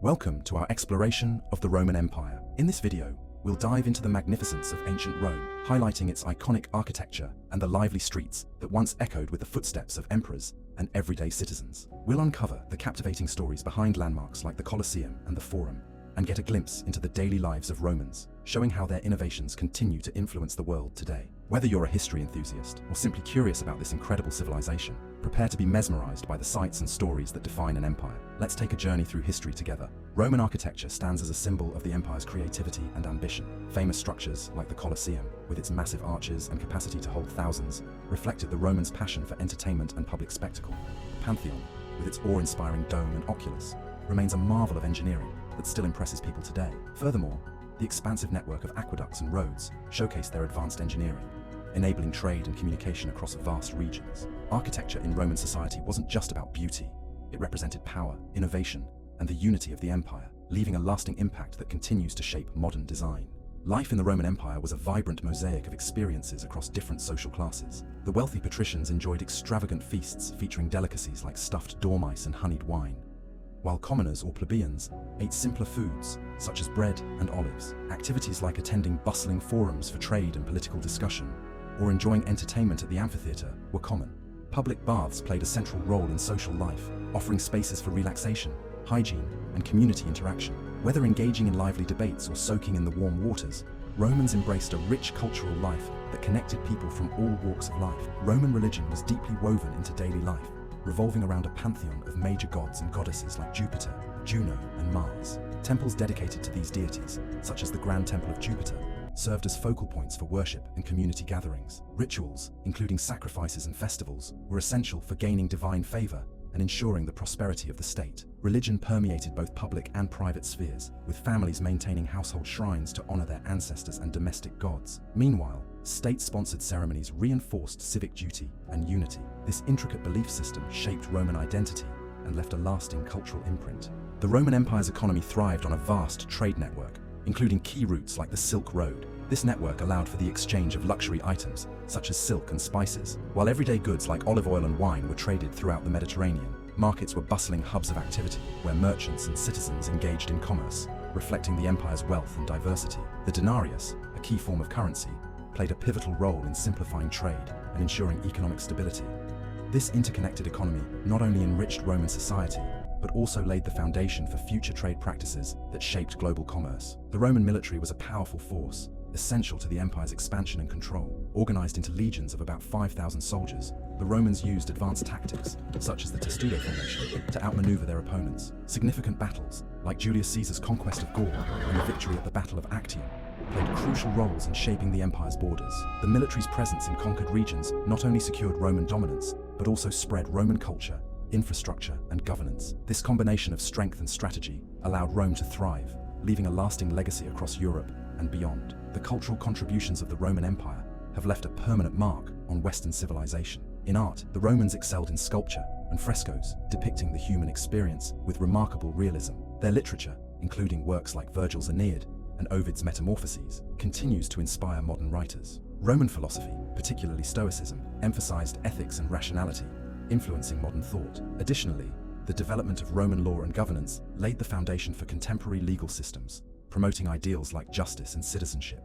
Welcome to our exploration of the Roman Empire. In this video, we'll dive into the magnificence of ancient Rome, highlighting its iconic architecture and the lively streets that once echoed with the footsteps of emperors and everyday citizens. We'll uncover the captivating stories behind landmarks like the Colosseum and the Forum, and get a glimpse into the daily lives of Romans, showing how their innovations continue to influence the world today. Whether you're a history enthusiast or simply curious about this incredible civilization, prepare to be mesmerized by the sights and stories that define an empire. Let's take a journey through history together. Roman architecture stands as a symbol of the empire's creativity and ambition. Famous structures like the Colosseum, with its massive arches and capacity to hold thousands, reflected the Romans' passion for entertainment and public spectacle. The Pantheon, with its awe-inspiring dome and oculus, remains a marvel of engineering that still impresses people today. Furthermore, the expansive network of aqueducts and roads showcase their advanced engineering, enabling trade and communication across vast regions. Architecture in Roman society wasn't just about beauty. It represented power, innovation, and the unity of the empire, leaving a lasting impact that continues to shape modern design. Life in the Roman Empire was a vibrant mosaic of experiences across different social classes. The wealthy patricians enjoyed extravagant feasts featuring delicacies like stuffed dormice and honeyed wine, while commoners or plebeians ate simpler foods, such as bread and olives. Activities like attending bustling forums for trade and political discussion, or enjoying entertainment at the amphitheater, were common. Public baths played a central role in social life, offering spaces for relaxation, hygiene, and community interaction. Whether engaging in lively debates or soaking in the warm waters, Romans embraced a rich cultural life that connected people from all walks of life. Roman religion was deeply woven into daily life, revolving around a pantheon of major gods and goddesses like Jupiter, Juno, and Mars. Temples dedicated to these deities, such as the Grand Temple of Jupiter, served as focal points for worship and community gatherings. Rituals, including sacrifices and festivals, were essential for gaining divine favor and ensuring the prosperity of the state. Religion permeated both public and private spheres, with families maintaining household shrines to honor their ancestors and domestic gods. Meanwhile, state-sponsored ceremonies reinforced civic duty and unity. This intricate belief system shaped Roman identity and left a lasting cultural imprint. The Roman Empire's economy thrived on a vast trade network, including key routes like the Silk Road. This network allowed for the exchange of luxury items, such as silk and spices, while everyday goods like olive oil and wine were traded throughout the Mediterranean. Markets were bustling hubs of activity, where merchants and citizens engaged in commerce, reflecting the empire's wealth and diversity. The denarius, a key form of currency, played a pivotal role in simplifying trade and ensuring economic stability. This interconnected economy not only enriched Roman society, but also laid the foundation for future trade practices that shaped global commerce. The Roman military was a powerful force, essential to the empire's expansion and control. Organized into legions of about 5,000 soldiers, the Romans used advanced tactics, such as the testudo formation, to outmaneuver their opponents. Significant battles, like Julius Caesar's conquest of Gaul and the victory at the Battle of Actium, played crucial roles in shaping the empire's borders. The military's presence in conquered regions not only secured Roman dominance, but also spread Roman culture, infrastructure, and governance. This combination of strength and strategy allowed Rome to thrive, leaving a lasting legacy across Europe and beyond. The cultural contributions of the Roman Empire have left a permanent mark on Western civilization. In art, the Romans excelled in sculpture and frescoes, depicting the human experience with remarkable realism. Their literature, including works like Virgil's Aeneid and Ovid's Metamorphoses, continues to inspire modern writers. Roman philosophy, particularly Stoicism, emphasized ethics and rationality, influencing modern thought. Additionally, the development of Roman law and governance laid the foundation for contemporary legal systems, promoting ideals like justice and citizenship.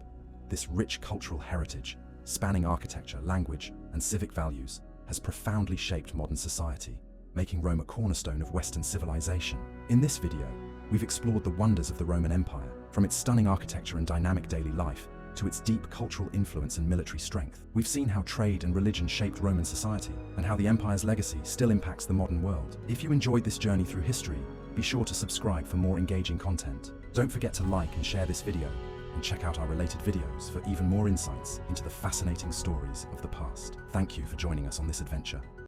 This rich cultural heritage, spanning architecture, language, and civic values, has profoundly shaped modern society, making Rome a cornerstone of Western civilization. In this video, we've explored the wonders of the Roman Empire, from its stunning architecture and dynamic daily life to its deep cultural influence and military strength. We've seen how trade and religion shaped Roman society, and how the empire's legacy still impacts the modern world. If you enjoyed this journey through history, be sure to subscribe for more engaging content. Don't forget to like and share this video, and check out our related videos for even more insights into the fascinating stories of the past. Thank you for joining us on this adventure.